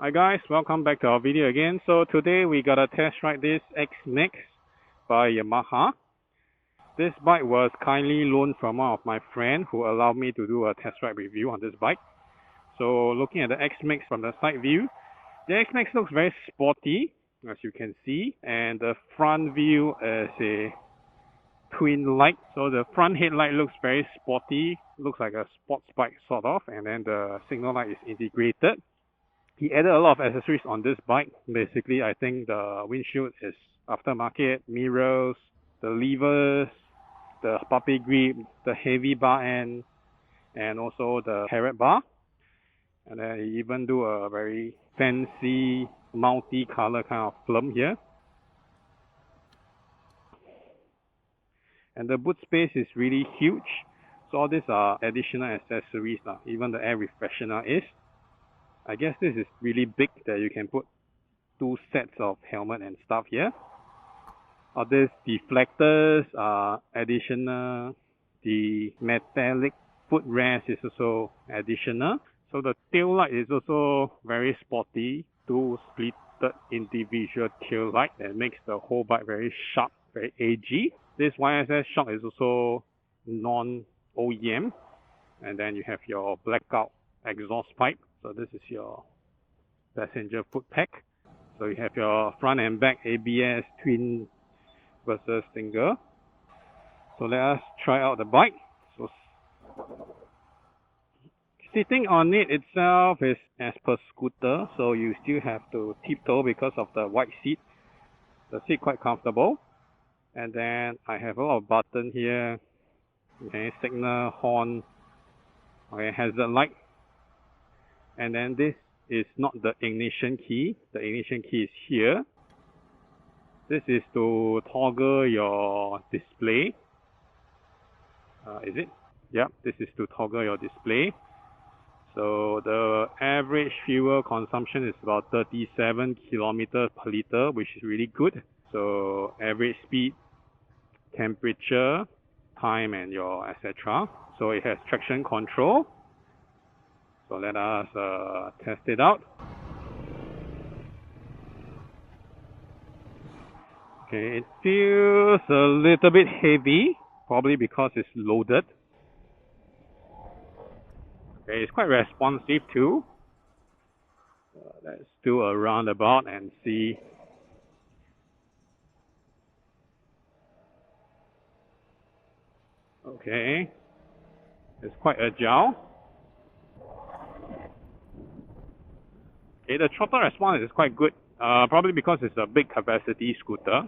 Hi guys, welcome back to our video again. So today we gotta test ride this X-Max by Yamaha. This bike was kindly loaned from one of my friends who allowed me to do a test ride review on this bike. So looking at the X-Max from the side view, the X-Max looks very sporty, as you can see, and the front view is a twin light. So the front headlight looks very sporty, looks like a sports bike sort of, and then the signal light is integrated. He added a lot of accessories on this bike. Basically, I think the windshield is aftermarket, mirrors, the levers, the puppy grip, the heavy bar end, and also the carrot bar. And then he even do a very fancy multi-color kind of plum here. And the boot space is really huge. So all these are additional accessories. Even the air refreshener is. I guess this is really big that you can put two sets of helmet and stuff here. All these deflectors are additional. The metallic footrest is also additional. So the tail light is also very sporty. Two splitted individual tail light that makes the whole bike very sharp, very edgy. This YSS shock is also non-OEM. And then you have your blackout exhaust pipe. So this is your passenger foot pack. So you have your front and back ABS twin versus single. So let us try out the bike. So sitting on it itself is as per scooter, so you still have to tiptoe because of the wide seat. The seat quite comfortable. And then I have a lot of buttons here. Okay, signal, horn, okay, hazard light. And then this is not the ignition key. The ignition key is here. This is to toggle your display. Is it? Yep, this is to toggle your display. So the average fuel consumption is about 37 kilometers per liter, which is really good. So average speed, temperature, time, and your etc. So it has traction control. So let us test it out. Okay, it feels a little bit heavy, probably because it's loaded. Okay, it's quite responsive too. Let's do a roundabout and see. Okay, it's quite agile. Okay, the throttle response is quite good, probably because it's a big capacity scooter.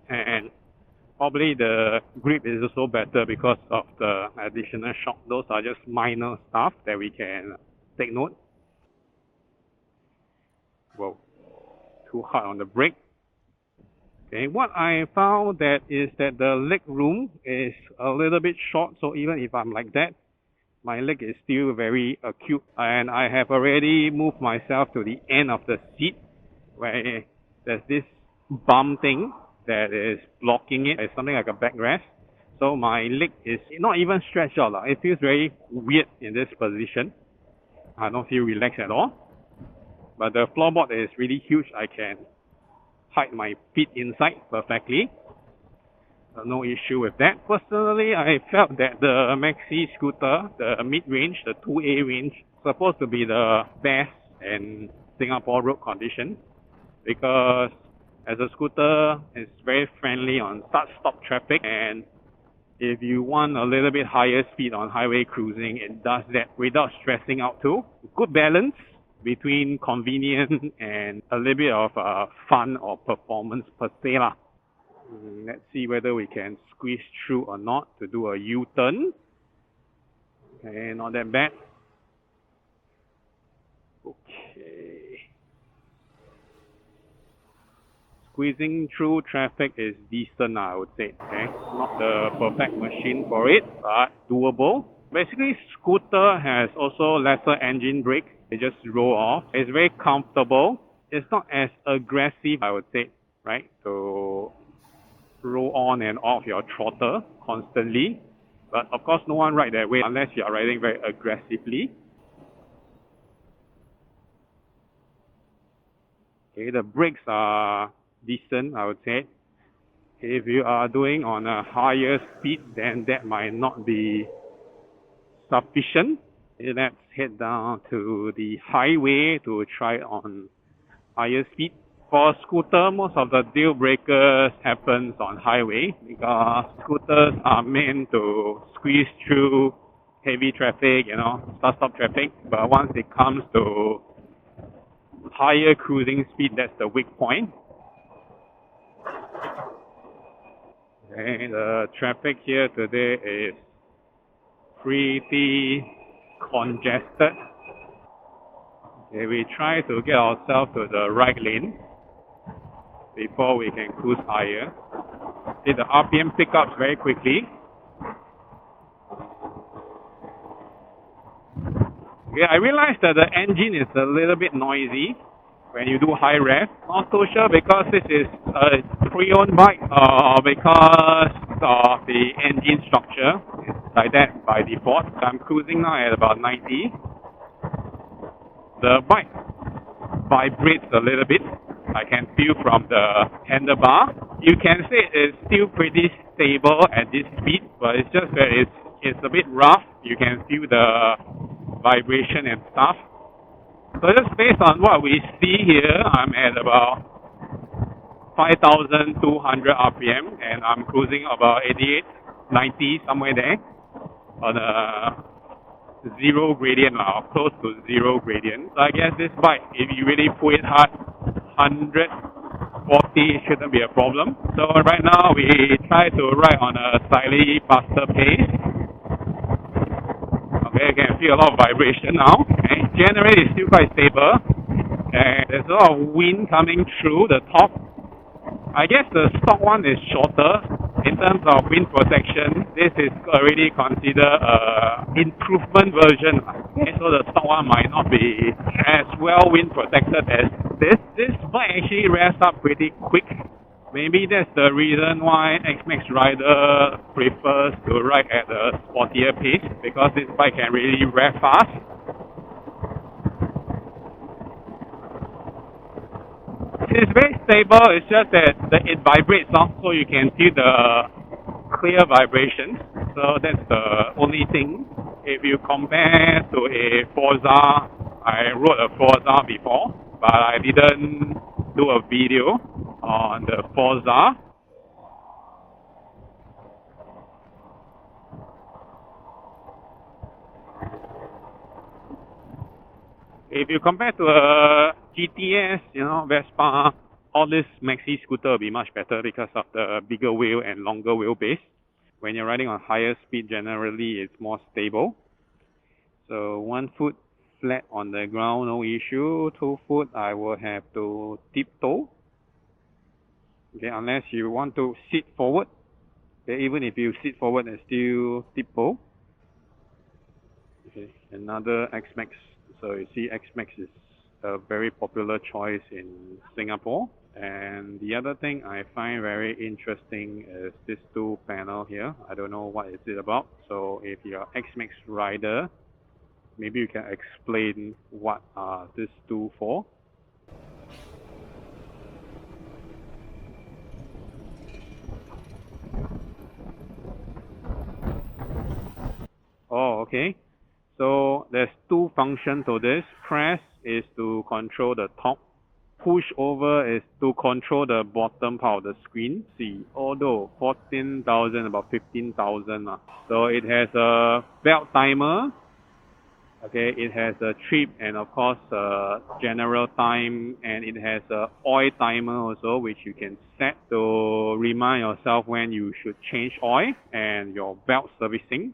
And probably the grip is also better because of the additional shock. Those are just minor stuff that we can take note. Whoa, too hard on the brake. Okay, what I found that is that the leg room is a little bit short, so even if I'm like that, my leg is still very acute, and I have already moved myself to the end of the seat where there's this bum thing that is blocking it. It's something like a backrest. So my leg is not even stretched out. It feels very weird in this position. I don't feel relaxed at all. But the floorboard is really huge. I can hide my feet inside perfectly. No issue with that. Personally, I felt that the Maxi scooter, the mid-range, the 2A range, supposed to be the best in Singapore road condition, because as a scooter, it's very friendly on start-stop traffic, and if you want a little bit higher speed on highway cruising, it does that without stressing out too. Good balance between convenience and a little bit of fun or performance per se lah. Let's see whether we can squeeze through or not to do a U-turn. Okay, not that bad. Okay. Squeezing through traffic is decent, I would say. Okay, not the perfect machine for it, but doable. Basically, scooter has also lesser engine brake. They just roll off. It's very comfortable. It's not as aggressive, I would say, right? So roll on and off your throttle constantly. But of course, no one ride that way unless you are riding very aggressively. Okay, the brakes are decent, I would say. If you are doing on a higher speed, then that might not be sufficient. Let's head down to the highway to try it on higher speed. For scooter, most of the deal breakers happens on highway because scooters are meant to squeeze through heavy traffic, start-stop traffic. But once it comes to higher cruising speed, that's the weak point. Okay, the traffic here today is pretty congested. Okay, we try to get ourselves to the right lane before we can cruise higher. See, the RPM pick up very quickly. Okay, I realized that the engine is a little bit noisy when you do high rev. Not so sure because this is a pre-owned bike or because of the engine structure. It's like that by default. So I'm cruising now at about 90. The bike vibrates a little bit. I can feel from the handlebar. You can say it's still pretty stable at this speed, but it's just that it's a bit rough. You can feel the vibration and stuff. So just based on what we see here, I'm at about 5,200 RPM and I'm cruising about 88, 90, somewhere there on a zero gradient or close to zero gradient. So I guess this bike, if you really pull it hard, 140 shouldn't be a problem. So right now we try to ride on a slightly faster pace. Okay, I can feel a lot of vibration now. And generally it's still quite stable. And there's a lot of wind coming through the top. I guess the stock one is shorter in terms of wind protection. This is already considered an improvement version. Okay, so the stock one might not be as well wind protected as this. This bike actually revs up pretty quick. Maybe that's the reason why X-Max rider prefers to ride at a sportier pace, because this bike can really rev fast. It's very stable, it's just that it vibrates, so you can feel the clear vibrations. So that's the only thing. If you compare to a Forza, I rode a Forza before, but I didn't do a video on the Forza. If you compare to a GTS, Vespa, all this maxi scooter will be much better because of the bigger wheel and longer wheelbase. When you're riding on higher speed, generally it's more stable. So 1 foot flat on the ground, no issue. 2 foot, I will have to tiptoe. Okay, unless you want to sit forward. Okay, even if you sit forward and still tiptoe. Okay, another X-Max. So you see, X-Max is a very popular choice in Singapore. And the other thing I find very interesting is this two panel here. I don't know what is it about. So if you're X-Max rider, maybe you can explain what are these two for. Oh, okay. So there's two functions to this. Press is to control the top. Push over is to control the bottom part of the screen. See, although 14,000, about 15,000. So it has a belt timer. Okay, it has a trip and of course general time, and it has a oil timer also, which you can set to remind yourself when you should change oil and your belt servicing.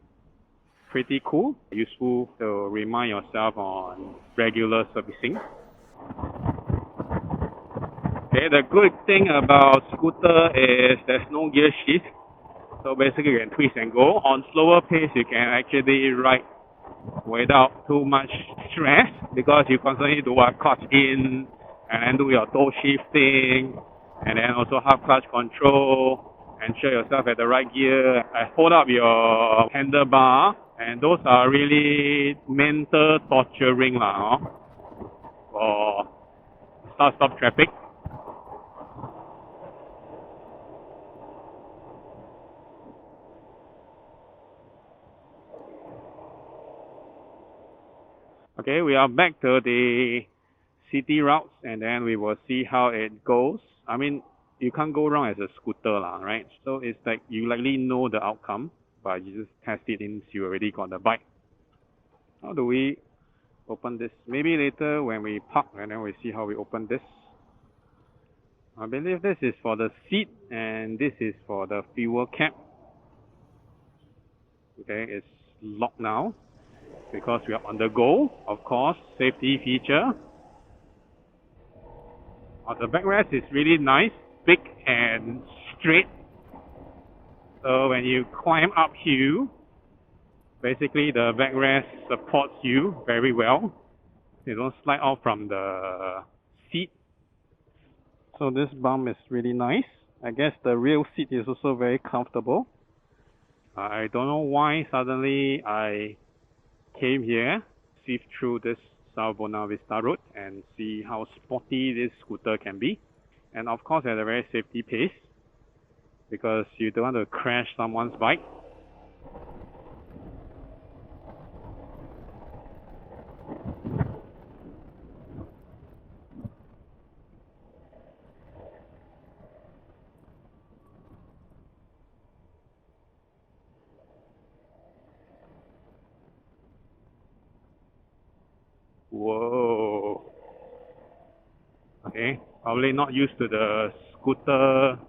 Pretty cool, useful to remind yourself on regular servicing. Okay, the good thing about scooter is there's no gear shift, so basically you can twist and go. On slower pace you can actually ride without too much stress because you constantly do a clutch in and then do your toe shifting and then also have clutch control, ensure yourself at the right gear, hold up your handlebar, and those are really mental torturing for start-stop traffic. Okay, we are back to the city routes, and then we will see how it goes. I mean, you can't go wrong as a scooter lah, right? So it's like you likely know the outcome, but you just test it since you already got the bike. How do we open this? Maybe later when we park, and then we see how we open this. I believe this is for the seat, and this is for the fuel cap. Okay, it's locked now because we are on the go. Of course, safety feature. The backrest is really nice, big and straight. So when you climb uphill, basically the backrest supports you very well. You don't slide off from the seat. So this bump is really nice. I guess the rear seat is also very comfortable. I don't know why suddenly I came here, sift through this South Buona Vista Road and see how sporty this scooter can be. And of course at a very safety pace, because you don't want to crash someone's bike. Whoa. Okay, probably not used to the scooter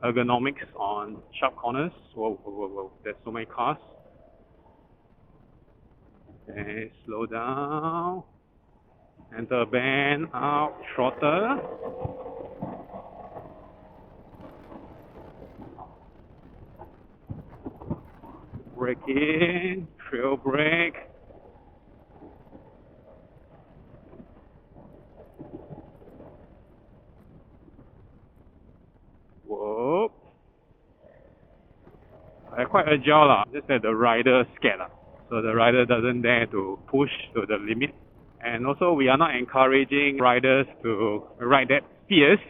ergonomics on sharp corners. Whoa, whoa, whoa, whoa. There's so many cars. Okay, slow down. Enter bend, out, throttle. Brake in, trail brake. Whoa. Quite agile lah. Just that the rider scared lah. So the rider doesn't dare to push to the limit. And also we are not encouraging riders to ride that fierce.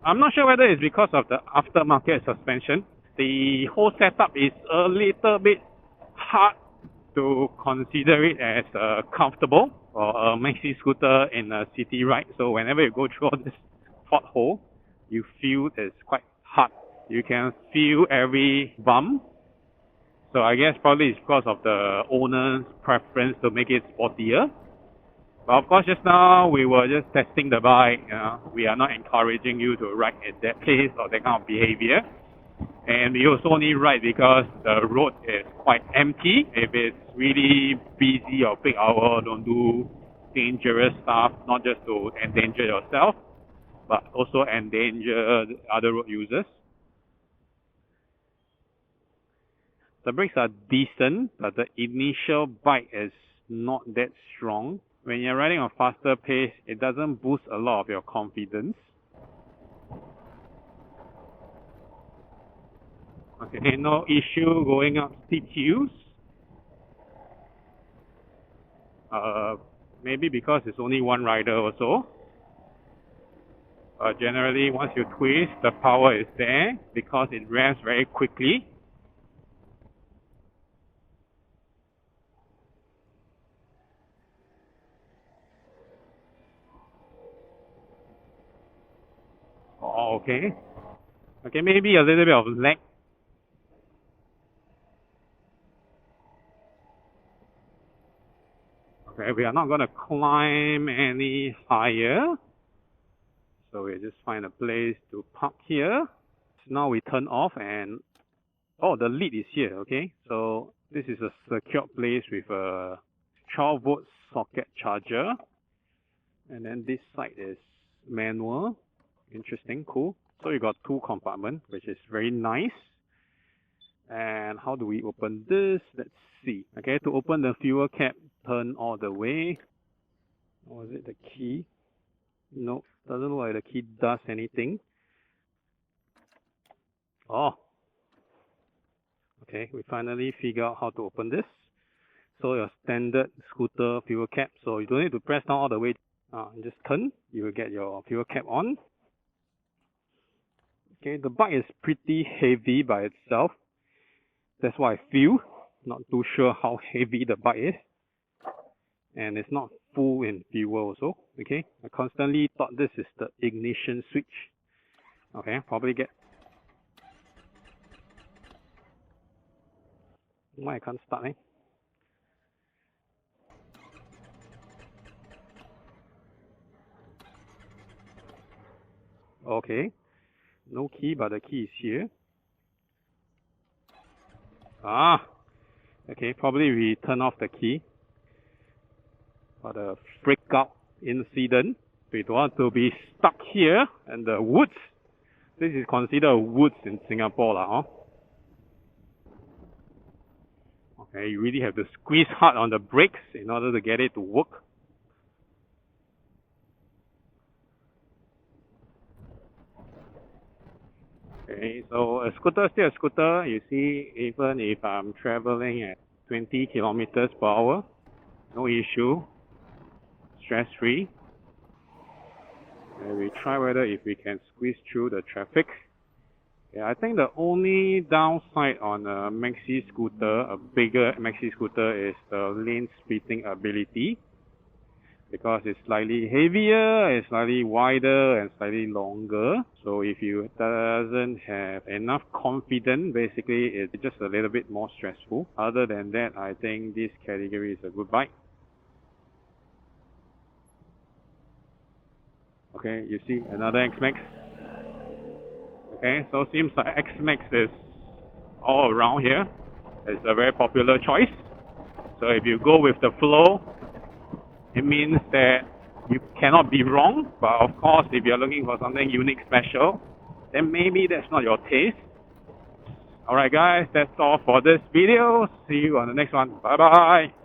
I'm not sure whether it's because of the aftermarket suspension. The whole setup is a little bit hard to consider it as comfortable or a maxi scooter in a city ride. So whenever you go through all this pothole, you feel it's quite hard. You can feel every bump. So I guess probably it's because of the owner's preference to make it sportier. But of course, just now we were just testing the bike. We are not encouraging you to ride at that pace or that kind of behavior. And we also only ride because the road is quite empty. If it's really busy or peak hour, don't do dangerous stuff, not just to endanger yourself, but also endanger other road users. The brakes are decent, but the initial bite is not that strong. When you're riding a faster pace, it doesn't boost a lot of your confidence. Okay, no issue going up steep hills. Maybe because it's only one rider also. Generally, once you twist, the power is there because it ramps very quickly. Oh, okay. Okay, maybe a little bit of lag. Okay, we are not going to climb any higher. So we'll just find a place to park here. So now we turn off and... Oh, the lead is here, okay? So this is a secured place with a 12 volt socket charger. And then this side is manual. Interesting, cool. So you got two compartments, which is very nice. And how do we open this? Let's see. Okay, to open the fuel cap, turn all the way. Or is it the key? No, doesn't look like the key does anything. Oh. Okay, we finally figure out how to open this. So your standard scooter fuel cap. So you don't need to press down all the way. Just turn, you will get your fuel cap on. Okay, the bike is pretty heavy by itself. That's what I feel. Not too sure how heavy the bike is. And it's not full in fuel also. Okay, I constantly thought this is the ignition switch. Okay, probably get. Why I can't start, eh? Okay, no key, but the key is here. Okay, probably we turn off the key for the freak out incident. We don't want to be stuck here in the woods. This is considered woods in Singapore, huh? Okay, you really have to squeeze hard on the brakes in order to get it to work. Okay, so a scooter is still a scooter. You see, even if I'm traveling at 20 kilometers per hour, no issue, stress-free. And we try whether if we can squeeze through the traffic. Yeah, I think the only downside on a maxi scooter, a bigger maxi scooter, is the lane splitting ability. Because it's slightly heavier, it's slightly wider, and slightly longer. So if you doesn't have enough confidence, basically it's just a little bit more stressful. Other than that, I think this category is a good bike. Okay, you see another X-Max. Okay, so seems like X-Max is all around here. It's a very popular choice. So if you go with the flow, it means that you cannot be wrong. But of course, if you're looking for something unique, special, then maybe that's not your taste. Alright guys, that's all for this video. See you on the next one. Bye bye.